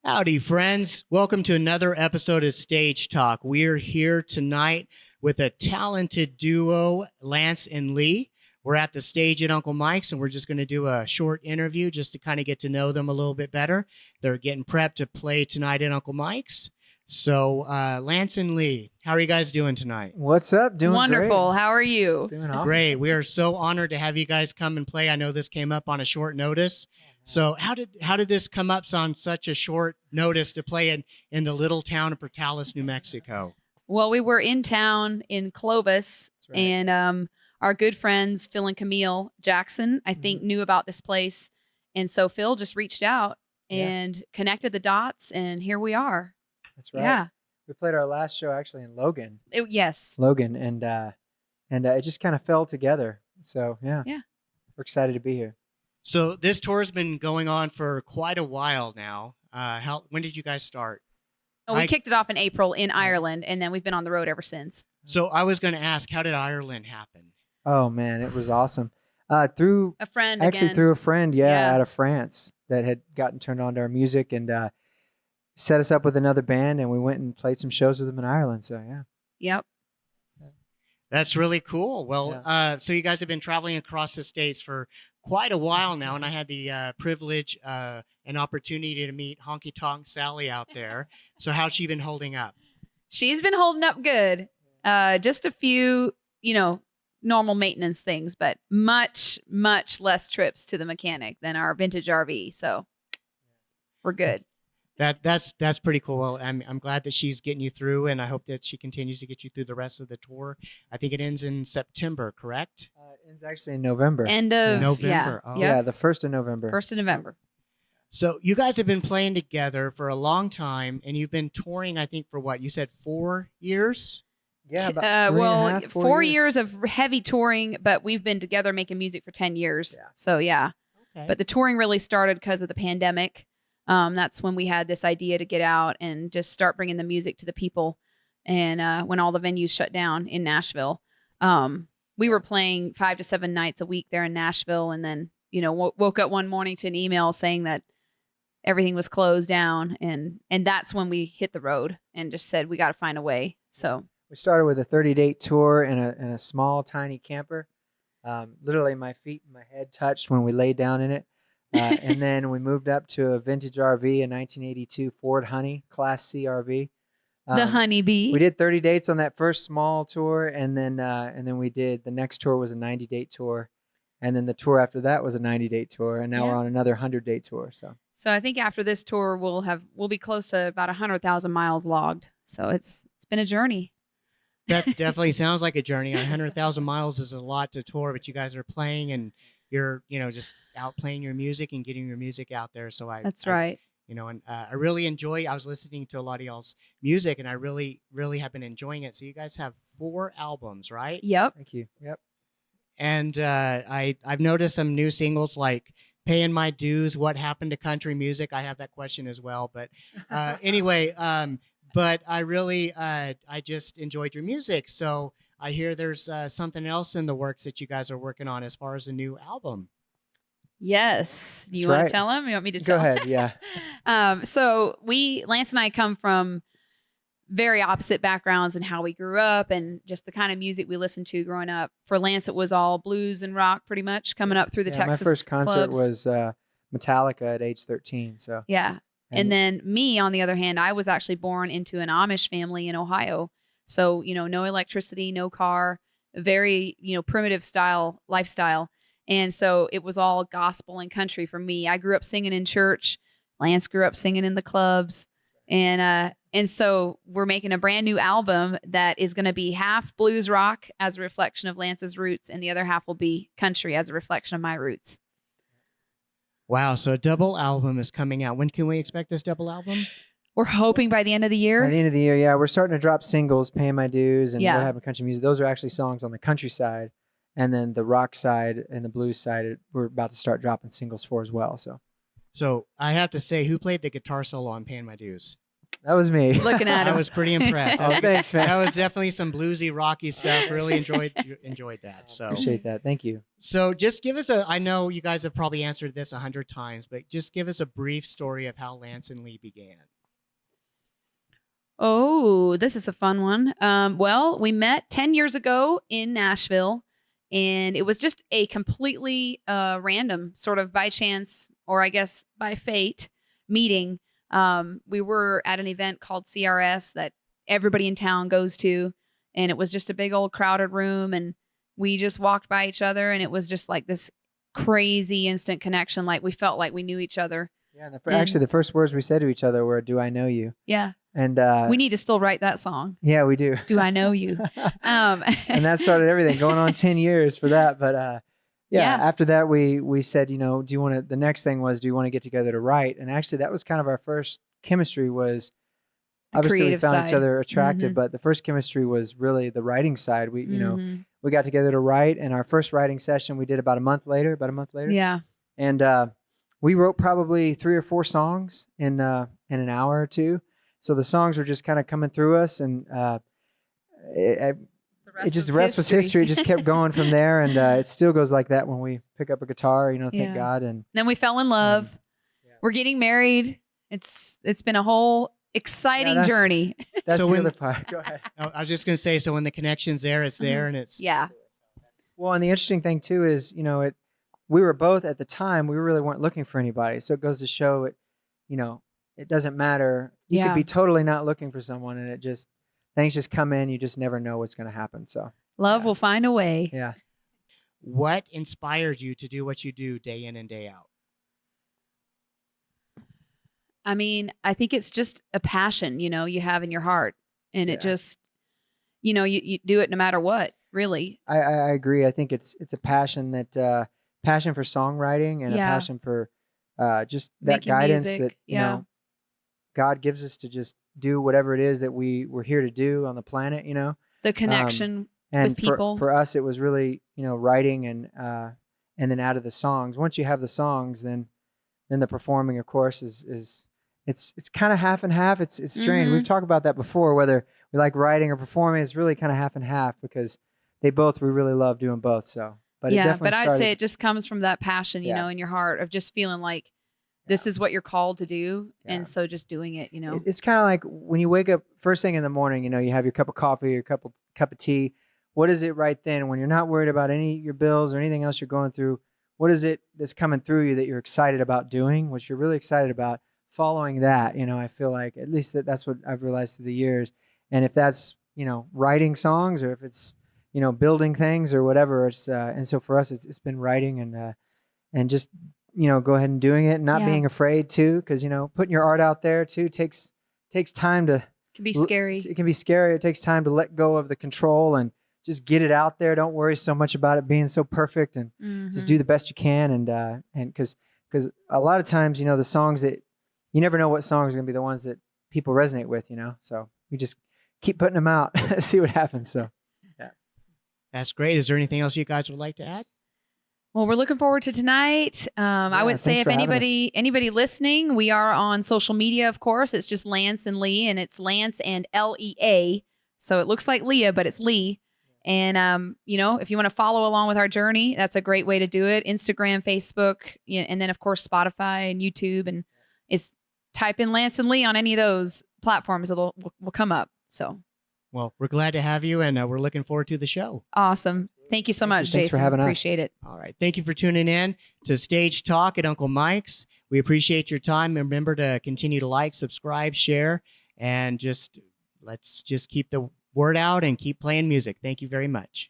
Howdy, friends. Welcome to another episode of Stage Talk. We're here tonight with a talented duo, Lance and Lea. We're at the stage at Uncle Mike's, and we're just going to do a short interview just to kind of get to know them a little bit better. They're getting prepped to play tonight at Uncle Mike's. So, Lance and Lea, how are you guys doing tonight? What's up? Doing Wonderful. Great. How are you? Doing awesome. Great. We are so honored to have you guys come and play. I know this came up on a short notice. So how did this come up on such a short notice to play in the little town of Portales, New Mexico? Well, we were in town in Clovis, Right. and our good friends Phil and Camille Jackson, I think, knew about this place, and so Phil just reached out and connected the dots, and here we are. That's right. Yeah. We played our last show actually in Logan. Yes. Logan, and it just kind of fell together. So yeah, we're excited to be here. So this tour has been going on for quite a while now. When did you guys start? We kicked it off in April in Ireland, and then we've been on the road ever since. So I was going to ask, how did Ireland happen? Oh man, it was awesome. Through A friend through a friend, Yeah. out of France that had gotten turned on to our music and set us up with another band, and we went and played some shows with them in Ireland. So yeah. Yep. That's really cool. Well, so you guys have been traveling across the states for quite a while now, and I had the privilege and opportunity to meet Honky Tonk Sally out there. So how's she been holding up? She's been holding up good. Just a few, normal maintenance things, but much, much less trips to the mechanic than our vintage RV. So we're good. That's pretty cool. Well, I'm glad that she's getting you through, and I hope that she continues to get you through the rest of the tour. I think it ends in September, correct? It ends actually in November. End of November. Yeah. Oh. Yeah, the 1st of November. 1st of November. So you guys have been playing together for a long time, and you've been touring, I think, for what? You said 4 years? Yeah, about 3.5, 4 4 years of heavy touring, but we've been together making music for 10 years. Yeah. So yeah. Okay. But the touring really started because of the pandemic. That's when we had this idea to get out and just start bringing the music to the people. And when all the venues shut down in Nashville, we were playing 5 to 7 nights a week there in Nashville. And then, woke up one morning to an email saying that everything was closed down. And that's when we hit the road and just said, we got to find a way. So we started with a 30-date tour in a small, tiny camper. Literally, my feet and my head touched when we laid down in it. And then we moved up to a vintage RV, a 1982 Ford Honey Class C RV. the Honeybee. We did 30 dates on that first small tour, and then we did the next tour was a 90-date tour, and then the tour after that was a 90-date tour, and now we're on another 100-date tour. So I think after this tour, we'll be close to about 100,000 miles logged. So it's been a journey. That definitely sounds like a journey. 100,000 miles is a lot to tour, but you guys are playing and you're, just out playing your music and getting your music out there. So That's right. I really I was listening to a lot of y'all's music, and I really, really have been enjoying it. So you guys have 4 albums, right? Yep. thank you. Yep. And I've noticed some new singles like Paying My Dues, What Happened to Country Music. I have that question as well. But anyway, but I really, I just enjoyed your music. So I hear there's something else in the works that you guys are working on as far as a new album. Yes. Do you That's want right. to tell him? You want me to Go tell him? ahead. Yeah. So Lance and I come from very opposite backgrounds in how we grew up and just the kind of music we listened to growing up. For Lance, it was all blues and rock pretty much coming up through the Texas My first concert clubs. was Metallica at age 13. So Yeah. And then me, on the other hand, I was actually born into an Amish family in Ohio. So, no electricity, no car, very, primitive style lifestyle. And so it was all gospel and country for me. I grew up singing in church. Lance grew up singing in the clubs. And so we're making a brand new album that is going to be half blues rock as a reflection of Lance's roots, and the other half will be country as a reflection of my roots. Wow. So a double album is coming out. When can we expect this double album? We're hoping by the end of the year. by the end of the year, yeah, we're starting to drop singles, Paying My Dues and Yeah. What Happened to Country Music. Those are actually songs on the country side. And then the rock side and the blues side, we're about to start dropping singles for as well. So So I have to say, who played the guitar solo on Paying My Dues? That was me. Looking at I him. was pretty impressed. Oh, thanks, man. That was definitely some bluesy, rocky stuff. Really enjoyed that. So Appreciate that. Thank you. So just give us I know you guys have probably answered this 100 times, but just give us a brief story of how Lance and Lea began. Oh, this is a fun one. Well, we met 10 years ago in Nashville, and it was just a completely random, sort of by chance, or I guess by fate, meeting. We were at an event called CRS that everybody in town goes to, and it was just a big old crowded room, and we just walked by each other, and it was just like this crazy instant connection. Like we felt like we knew each other. Yeah. Actually, the first words we said to each other were, "Do I know you?" Yeah. And we need to still write that song. yeah, we do. Do I know you? And that started everything, going on 10 years for that. But Yeah. after that, we said, do you want to, the next thing was, do you want to get together to write? And actually, that was kind of our first chemistry was, The obviously we creative found side. each other attractive, Mhm. but the first chemistry was really the writing side. We, Mhm. we got together to write, and our first writing session we did about a month later. Yeah. And we wrote probably 3 or 4 songs in an hour or two. So the songs were just kind of coming through us, and the rest was history. It just kept going from there, and it still goes like that when we pick up a guitar. Thank Yeah. God. And Then we fell in love. Yeah. We're getting married. It's been a whole exciting that's- journey. that's So the when- other part. Go ahead. I was just going to say, so when the connection's there, it's there, and it's Yeah. Well, and the interesting thing too is, we were both at the time, we really weren't looking for anybody. So it goes to show it doesn't matter. You Yeah. could be totally not looking for someone, and things just come in. You just never know what's going to happen. So Love Yeah. will find a way. yeah. What inspired you to do what you do day in and day out? I mean, I think it's just a passion, you have in your heart. And it Yeah. just, you do it no matter what, really. I agree. I think it's a passion passion for songwriting and a Yeah. passion for just that Making guidance music, that yeah. God gives us to just do whatever it is that we're here to do on the planet. The connection. And With people. for us, it was really writing and then out of the songs. Once you have the songs, then the performing, of course, is it's kind of half and half. It's strange. Mhm. We've talked about that before, whether we like writing or performing. It's really kind of half and half because we really love doing both. So, but it Yeah. definitely But I'd started. say it just comes from that passion, Yeah. in your heart of just feeling like this is what you're called to do. Yeah. And so just doing it, It's kind of like when you wake up first thing in the morning, you have your cup of coffee, your cup of tea. What is it right then when you're not worried about your bills or anything else you're going through? What is it that's coming through you that you're excited about doing, what you're really excited about? Following that, I feel like at least that's what I've realized through the years. And if that's, writing songs or if it's, building things or whatever, it's, and so for us, it's been writing and just, go ahead and doing it and not Yeah. being afraid too. Cause putting your art out there too takes time to, It can be scary. it can be scary. It takes time to let go of the control and just get it out there. Don't worry so much about it being so perfect and just Mhm. do the best you can. And cause a lot of times, the songs that you never know what songs are going to be the ones that people resonate with, so we just keep putting them out, see what happens. So, yeah. That's great. Is there anything else you guys would like to add? Well, we're looking forward to tonight. I would say thanks if for having anybody listening, we are on social media, of course. It's just Lance and Lea, and it's Lance and Lea. So it looks like Leah, but it's Lee. And if you want to follow along with our journey, that's a great way to do it. Instagram, Facebook, and then of course Spotify and YouTube, and it's type in Lance and Lea on any of those platforms. Will come up. So Well, we're glad to have you, and we're looking forward to the show. awesome. Thank you so much, Thanks Jason. for having us. Appreciate it. All right. Thank you for tuning in to Stage Talk at Uncle Mike's. We appreciate your time. And remember to continue to like, subscribe, share, and let's just keep the word out and keep playing music. Thank you very much.